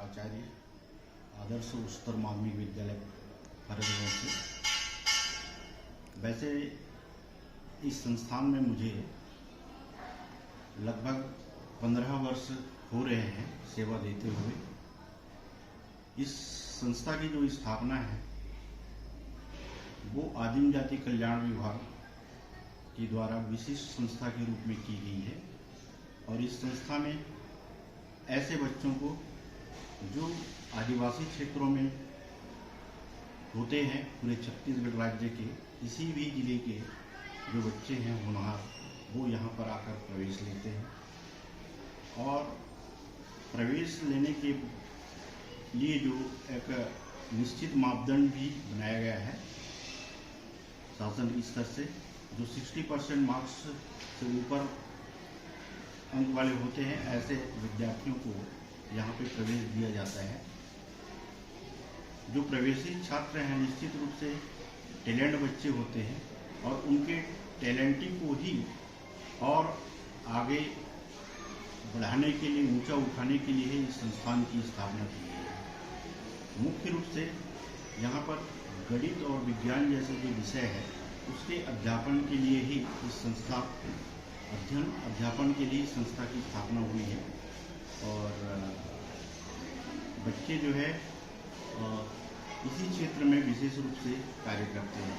प्राचार्य आदर्श उच्चतर माध्यमिक विद्यालय फरीदाबाद से। वैसे इस संस्थान में मुझे लगभग 15 वर्ष हो रहे हैं सेवा देते हुए। इस संस्था की जो स्थापना है वो आदिम जाति कल्याण विभाग के द्वारा विशिष्ट संस्था के रूप में की गई है और इस संस्था में ऐसे बच्चों को जो आदिवासी क्षेत्रों में होते हैं, पूरे छत्तीसगढ़ राज्य के किसी भी जिले के जो बच्चे हैं होनहार, वो यहाँ पर आकर प्रवेश लेते हैं और प्रवेश लेने के लिए जो एक निश्चित मापदंड भी बनाया गया है शासन स्तर से, जो 60% मार्क्स से ऊपर अंक वाले होते हैं, ऐसे विद्यार्थियों को यहाँ पे प्रवेश दिया जाता है। जो प्रवेशी छात्र हैं निश्चित रूप से टैलेंट बच्चे होते हैं और उनके टैलेंटिंग को ही और आगे बढ़ाने के लिए, ऊंचा उठाने के लिए इस संस्थान की स्थापना की गई है। मुख्य रूप से यहाँ पर गणित और विज्ञान जैसे जो विषय है उसके अध्यापन के लिए ही इस संस्था अध्यापन के लिए संस्था की स्थापना हुई है और बच्चे जो है इसी क्षेत्र में विशेष रूप से कार्य करते हैं।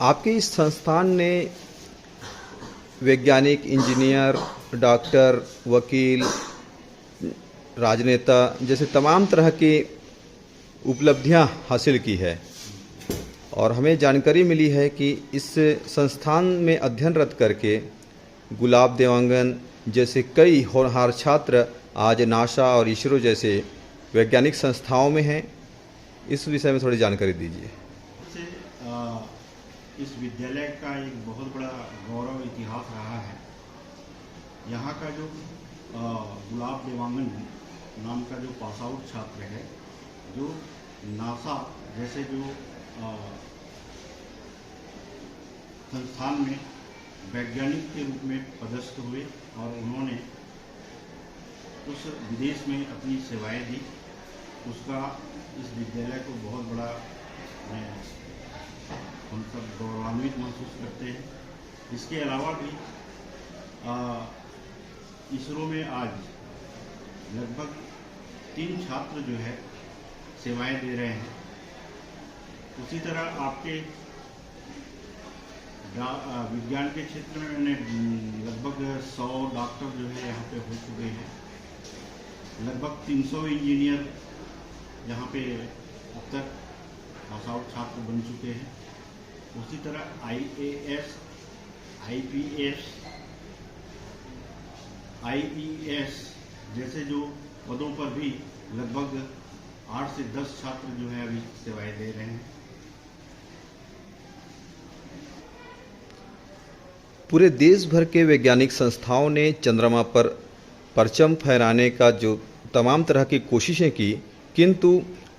आपके इस संस्थान ने वैज्ञानिक, इंजीनियर, डॉक्टर, वकील, राजनेता जैसे तमाम तरह की उपलब्धियां हासिल की है और हमें जानकारी मिली है कि इस संस्थान में अध्ययनरत करके गुलाब देवांगन जैसे कई होनहार छात्र आज नासा और इसरो जैसे वैज्ञानिक संस्थाओं में हैं। इस विषय में थोड़ी जानकारी दीजिए। इस विद्यालय का एक बहुत बड़ा गौरव इतिहास रहा है। यहाँ का जो गुलाब देवांगन नाम का जो पास आउट छात्र है, जो नासा जैसे जो संस्थान में वैज्ञानिक के रूप में पदस्थ हुए और उन्होंने उस विदेश में अपनी सेवाएं दी, उसका इस विद्यालय को बहुत बड़ा हम सब गौरवान्वित महसूस करते हैं। इसके अलावा भी इसरो में आज लगभग 3 छात्र जो है सेवाएं दे रहे हैं। उसी तरह आपके विज्ञान के क्षेत्र में लगभग 100 डॉक्टर जो है यहाँ पे हो चुके हैं, लगभग 300 इंजीनियर यहाँ पे अब तक पास आउट छात्र बन चुके हैं। उसी तरह IAS, IPS, IES जैसे जो पदों पर भी लगभग 8 से 10 छात्र जो है अभी सेवाएं दे रहे हैं। पूरे देश भर के वैज्ञानिक संस्थाओं ने चंद्रमा पर परचम फहराने का जो तमाम तरह की कोशिशें की, किंतु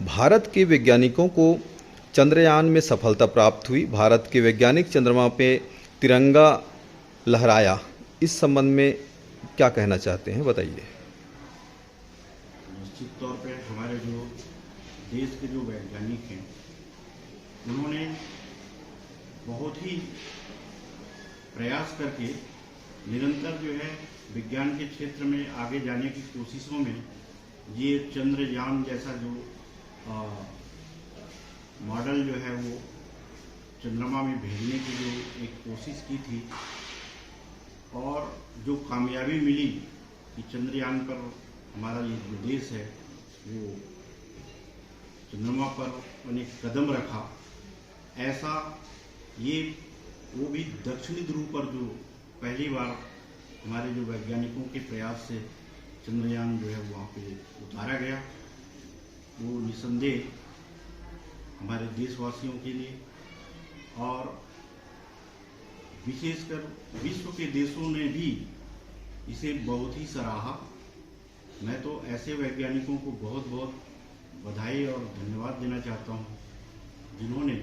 भारत के वैज्ञानिकों को चंद्रयान में सफलता प्राप्त हुई। भारत के वैज्ञानिक चंद्रमा पे तिरंगा लहराया। इस संबंध में क्या कहना चाहते हैं, बताइए। निश्चित तौर पे हमारे जो देश के जो वैज्ञानिक हैं उन्होंने बहुत ही प्रयास करके निरंतर जो है विज्ञान के क्षेत्र में आगे जाने की कोशिशों में ये चंद्रयान जैसा जो मॉडल जो है वो चंद्रमा में भेजने की जो एक कोशिश की थी और जो कामयाबी मिली कि चंद्रयान पर हमारा ये जो देश है वो चंद्रमा पर अनेक कदम रखा, ऐसा ये वो भी दक्षिणी ध्रुव पर जो पहली बार हमारे जो वैज्ञानिकों के प्रयास से चंद्रयान जो है वहाँ पे उतारा गया, वो निसंदेह हमारे देशवासियों के लिए और विशेषकर विश्व के देशों ने भी इसे बहुत ही सराहा। मैं तो ऐसे वैज्ञानिकों को बहुत बहुत बधाई और धन्यवाद देना चाहता हूँ जिन्होंने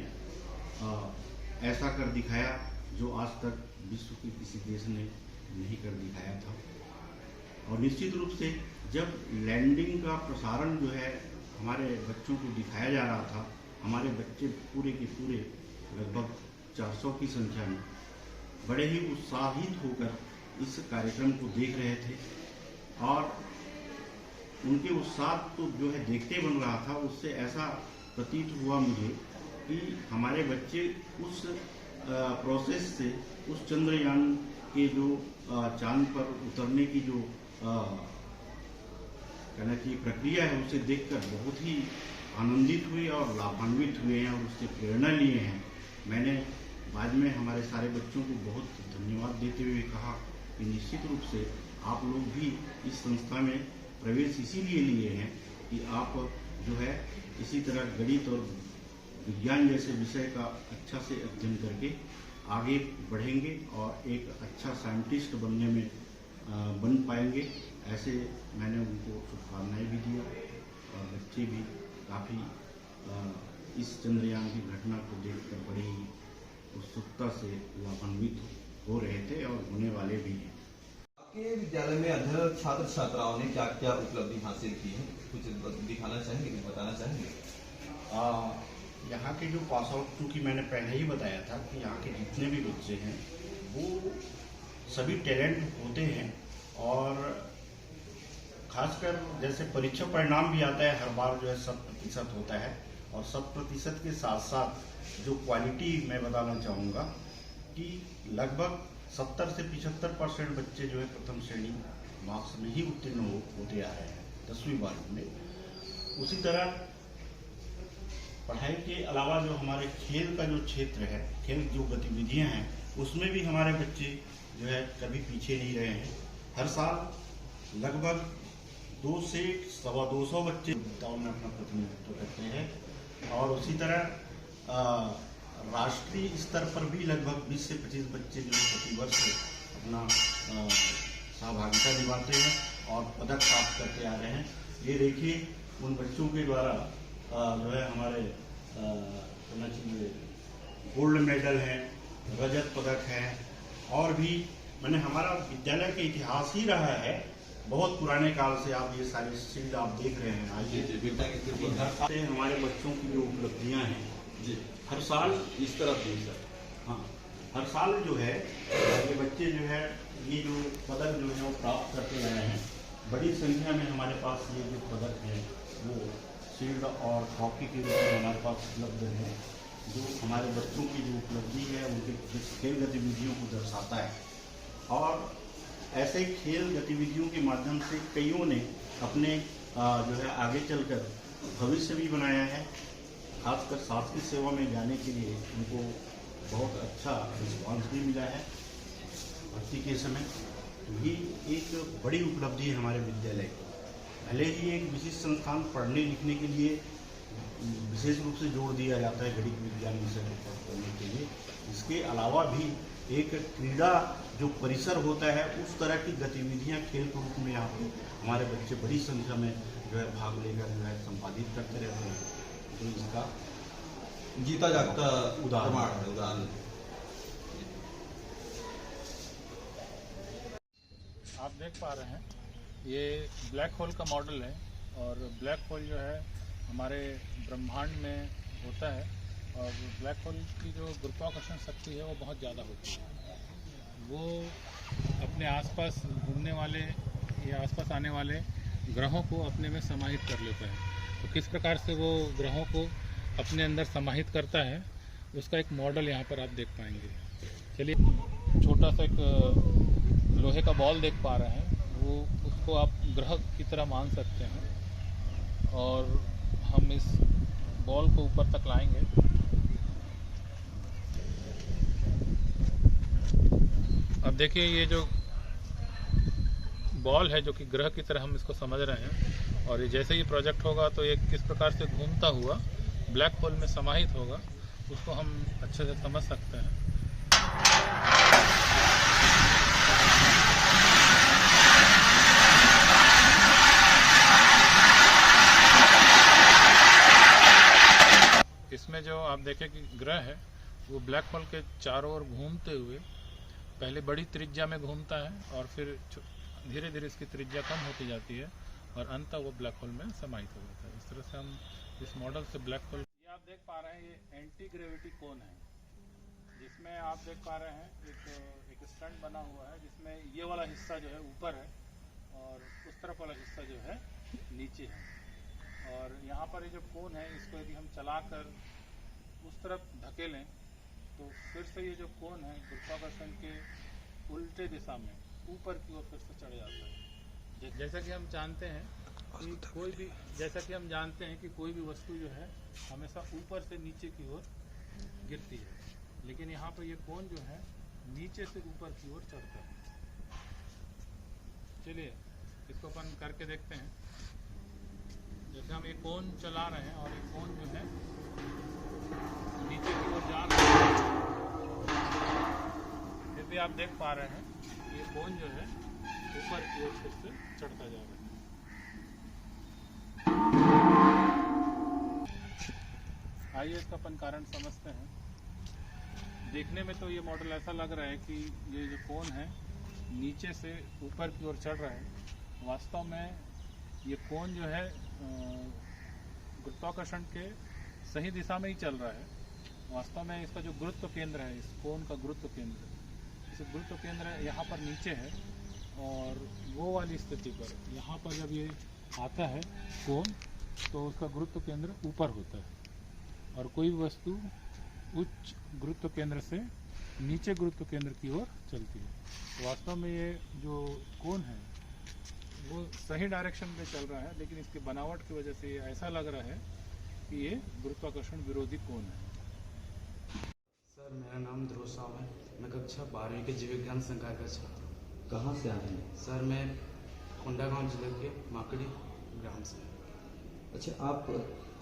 ऐसा कर दिखाया जो आज तक विश्व के किसी देश ने नहीं कर दिखाया था। और निश्चित रूप से जब लैंडिंग का प्रसारण जो है हमारे बच्चों को दिखाया जा रहा था, हमारे बच्चे पूरे के पूरे लगभग 400 की संख्या में बड़े ही उत्साहित होकर इस कार्यक्रम को देख रहे थे और उनके उत्साह तो जो है देखते बन रहा था। उससे ऐसा प्रतीत हुआ मुझे कि हमारे बच्चे उस प्रोसेस से, उस चंद्रयान के जो चांद पर उतरने की जो कहना चाहिए प्रक्रिया है, उसे देखकर बहुत ही आनंदित हुए और लाभान्वित हुए हैं और उससे प्रेरणा लिए हैं। मैंने बाद में हमारे सारे बच्चों को बहुत धन्यवाद देते हुए कहा कि निश्चित रूप से आप लोग भी इस संस्था में प्रवेश इसीलिए लिए हैं कि आप जो है इसी तरह गणित और विज्ञान जैसे विषय का अच्छा से अध्ययन करके आगे बढ़ेंगे और एक अच्छा साइंटिस्ट बनने में बन पाएंगे। ऐसे मैंने उनको शुभकामनाएं भी दिया और बच्चे भी काफ़ी इस चंद्रयान की घटना को देखकर बड़ी उत्सुकता से लाभान्वित हो रहे थे और होने वाले भी हैं। आपके विद्यालय में अध्ययनरत छात्र छात्राओं ने क्या क्या उपलब्धि हासिल की है, कुछ दिखाना चाहेंगे, कुछ बताना चाहेंगे? यहाँ के जो पास आउट, चूँकि मैंने पहले ही बताया था कि यहाँ के जितने भी बच्चे हैं वो सभी टैलेंट होते हैं और खासकर जैसे परीक्षा परिणाम भी आता है हर बार जो है 100% होता है और 100% के साथ साथ जो क्वालिटी मैं बताना चाहूँगा कि लगभग 70 से 75% बच्चे जो है प्रथम श्रेणी मार्क्स में ही उत्तीर्ण होते आ रहे हैं 10वीं 12वीं में। उसी तरह पढ़ाई के अलावा जो हमारे खेल का जो क्षेत्र है, खेल जो गतिविधियां हैं, उसमें भी हमारे बच्चे जो है कभी पीछे नहीं रहे हैं। हर साल लगभग 2 से 225 बच्चे प्रतियोगिताओं में अपना प्रतिनिधित्व करते हैं और उसी तरह राष्ट्रीय स्तर पर भी लगभग 20 से 25 बच्चे जो है प्रतिवर्ष अपना सहभागिता निभाते हैं और पदक प्राप्त करते आ रहे हैं। ये देखिए उन बच्चों के द्वारा जो है हमारे कहना चाहिए गोल्ड मेडल है, रजत पदक है और भी मैंने हमारा विद्यालय का इतिहास ही रहा है बहुत पुराने काल से। आप ये सारी शील्ड आप देख रहे हैं, आइए हमारे बच्चों की जो उपलब्धियां हैं जी, हर साल इस तरफ भी सर, हाँ हर साल जो है ये बच्चे जो है ये जो पदक जो है वो प्राप्त करते रहे हैं। बड़ी संख्या में हमारे पास ये जो पदक है वो शील्ड और हॉकी के रूप में हमारे पास उपलब्ध है, जो हमारे बच्चों की जो उपलब्धि है उनके खेल गतिविधियों को दर्शाता है। और ऐसे खेल गतिविधियों के माध्यम से कईयों ने अपने जो है आगे चलकर भविष्य भी बनाया है। खासकर शासकीय सेवा में जाने के लिए उनको बहुत अच्छा रिस्पांस भी मिला है भर्ती के समय। तो ये एक बड़ी उपलब्धि है हमारे विद्यालय की। भले ही एक विशिष्ट संस्थान पढ़ने लिखने के लिए विशेष रूप से जोर दिया जाता है गणित विज्ञान विषय को पढ़ने के लिए, इसके अलावा भी एक क्रीड़ा जो परिसर होता है उस तरह की गतिविधियां खेल के रूप में यहाँ पे हमारे बच्चे बड़ी संख्या में जो है भाग लेकर जो है संपादित करते रहते हैं। तो इसका जीता जागता उदाहरण आप देख पा रहे हैं ये ब्लैक होल का मॉडल है और ब्लैक होल जो है हमारे ब्रह्मांड में होता है और ब्लैक होल की जो गुरुत्वाकर्षण शक्ति है वो बहुत ज़्यादा होती है। वो अपने आसपास घूमने वाले या आसपास आने वाले ग्रहों को अपने में समाहित कर लेता है। तो किस प्रकार से वो ग्रहों को अपने अंदर समाहित करता है उसका एक मॉडल यहाँ पर आप देख पाएंगे। चलिए छोटा सा एक लोहे का बॉल देख पा रहे हैं, वो उसको आप ग्रह की तरह मान सकते हैं और हम इस बॉल को ऊपर तक लाएंगे। अब देखिए ये जो बॉल है जो कि ग्रह की तरह हम इसको समझ रहे हैं और ये जैसे ही प्रोजेक्ट होगा तो ये किस प्रकार से घूमता हुआ ब्लैक होल में समाहित होगा उसको हम अच्छे से समझ सकते हैं। इसमें जो आप देखें कि ग्रह है वो ब्लैक होल के चारों ओर घूमते हुए पहले बड़ी त्रिज्या में घूमता है और फिर धीरे धीरे इसकी त्रिज्या कम होती जाती है और अंत वो ब्लैक होल में समाहित हो जाता है। इस तरह से हम इस मॉडल से ब्लैक होल, ये आप देख पा रहे हैं, ये एंटी ग्रेविटी कोन है, जिसमें आप देख पा रहे हैं एक स्टैंड बना हुआ है, जिसमें ये वाला हिस्सा जो है ऊपर है और उस तरफ वाला हिस्सा जो है नीचे है। और यहाँ पर ये जो कोन है, इसको यदि हम चलाकर उस तरफ धकेलें तो फिर से ये जो कोन है गुरुत्वाकर्षण के उल्टे दिशा में ऊपर की ओर फिर से चढ़ जाता है। जैसा कि हम जानते हैं कि कोई भी वस्तु जो है हमेशा ऊपर से नीचे की ओर गिरती है, लेकिन यहाँ पर ये कोन जो है नीचे से ऊपर की ओर चढ़ता है। चलिए इसको अपन करके देखते हैं। जैसे हम एक कोन चला रहे हैं और एक कोन जो है नीचे की ओर जा रहा है, फिर भी आप देख पा रहे हैं ये कोन जो है ऊपर की ओर फिर से चढ़ता जा रहा है। आइए इसका अपन कारण समझते हैं। देखने में तो ये मॉडल ऐसा लग रहा है कि ये जो कोन है नीचे से ऊपर की ओर चढ़ रहा है। वास्तव में ये कोन जो है गुरुत्वाकर्षण के सही दिशा में ही चल रहा है। वास्तव में इसका जो गुरुत्व केंद्र है, इस कोन का गुरुत्व केंद्र, इस गुरुत्व केंद्र यहाँ पर नीचे है और वो वाली स्थिति पर यहाँ पर जब ये आता है कोन, तो उसका गुरुत्व केंद्र ऊपर होता है और कोई वस्तु उच्च गुरुत्व केंद्र से नीचे गुरुत्व केंद्र की ओर चलती है। तो वास्तव में ये जो कोन है वो सही डायरेक्शन में चल रहा है, लेकिन इसकी बनावट की वजह से ये ऐसा लग रहा है कि ये गुरुत्वाकर्षण विरोधी कोन है। सर मेरा नाम ध्रुव साव है। मैं कक्षा 12वीं के जीव विज्ञान संकाय का छात्र हूँ। कहाँ से आए हैं? सर मैं कोंडागांव जिले के माकड़ी ग्राम से। अच्छा, आप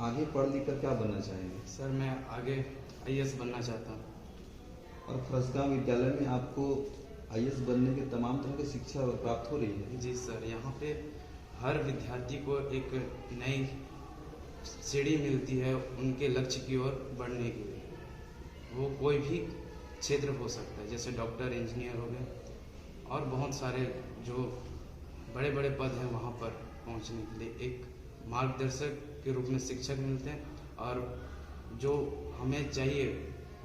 आगे पढ़ लिख कर क्या बनना चाहेंगे? सर मैं आगे IAS बनना चाहता हूँ। और फरसगांव विद्यालय में आपको IAS बनने के तमाम तरह की शिक्षा प्राप्त हो रही है? जी सर, यहाँ पे हर विद्यार्थी को एक नई सीढ़ी मिलती है उनके लक्ष्य की ओर बढ़ने के लिए। वो कोई भी क्षेत्र हो सकता है, जैसे डॉक्टर, इंजीनियर हो गए और बहुत सारे जो बड़े बड़े पद हैं वहाँ पर पहुँचने के लिए एक मार्गदर्शक के रूप में शिक्षक मिलते हैं और जो हमें चाहिए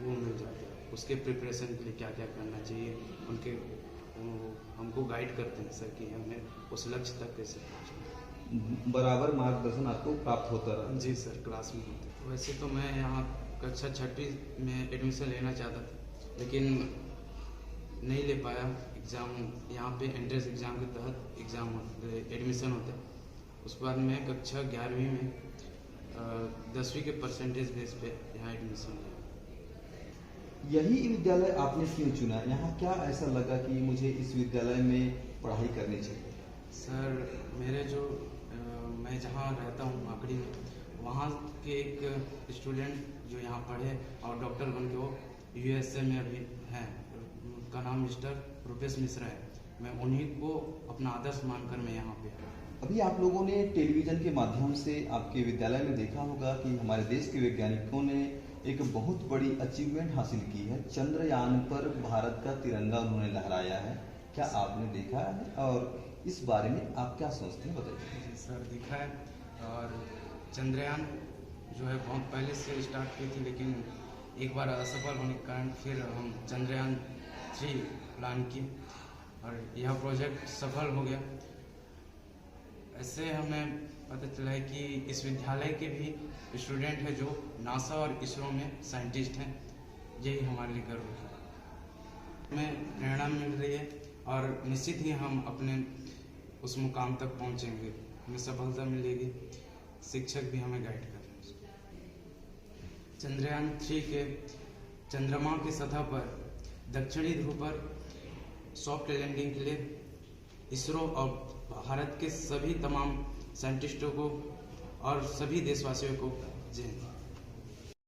वो मिल जाता है। उसके प्रिपरेशन के लिए क्या क्या करना चाहिए उनके हमको गाइड करते हैं सर कि हमें उस लक्ष्य तक कैसे पहुँचना। बराबर मार्गदर्शन आपको प्राप्त होता रहा? जी सर, क्लास में होते। वैसे तो मैं यहाँ कक्षा 6वीं में एडमिशन लेना चाहता था, लेकिन नहीं ले पाया। एग्ज़ाम यहाँ पे एंट्रेंस एग्ज़ाम के तहत एग्ज़ाम एडमिशन होता है। उसके बाद मैं कक्षा 11वीं में 10वीं के परसेंटेज बेस पे यहाँ एडमिशन लिया। यही विद्यालय आपने क्यों चुना? यहाँ क्या ऐसा लगा कि मुझे इस विद्यालय में पढ़ाई करनी चाहिए? सर मेरे जो मैं जहाँ रहता हूँ माकड़ी में, वहाँ के एक स्टूडेंट जो यहाँ पढ़े और डॉक्टर बन के वो USA में अभी हैं, उनका नाम मिस्टर रुपेश मिश्रा है। मैं उन्हीं को अपना आदर्श मानकर मैं यहाँ पे आया। अभी आप लोगों ने टेलीविज़न के माध्यम से आपके विद्यालय में देखा होगा कि हमारे देश के वैज्ञानिकों ने एक बहुत बड़ी अचीवमेंट हासिल की है। चंद्रयान पर भारत का तिरंगा उन्होंने लहराया है। क्या आपने देखा है और इस बारे में आप क्या सोचते हैं, बताइए। जी सर, देखा है। और चंद्रयान जो है बहुत पहले से स्टार्ट की थी, लेकिन एक बार असफल होने के कारण फिर हम चंद्रयान 3 प्लान किए और यह प्रोजेक्ट सफल हो गया। ऐसे हमें पता चला है कि इस विद्यालय के भी स्टूडेंट हैं जो नासा और इसरो में साइंटिस्ट हैं। यही हमारे लिए गर्व है। हमें प्रेरणा मिल रही है और निश्चित ही हम अपने उस मुकाम तक पहुंचेंगे। हमें सफलता मिलेगी, शिक्षक भी हमें गाइड कर रहे हैं। चंद्रयान 3 के चंद्रमा की सतह पर दक्षिणी ध्रुव पर सॉफ्ट लैंडिंग के लिए इसरो और भारत के सभी तमाम साइंटिस्टों को और सभी देशवासियों को जय हिंद।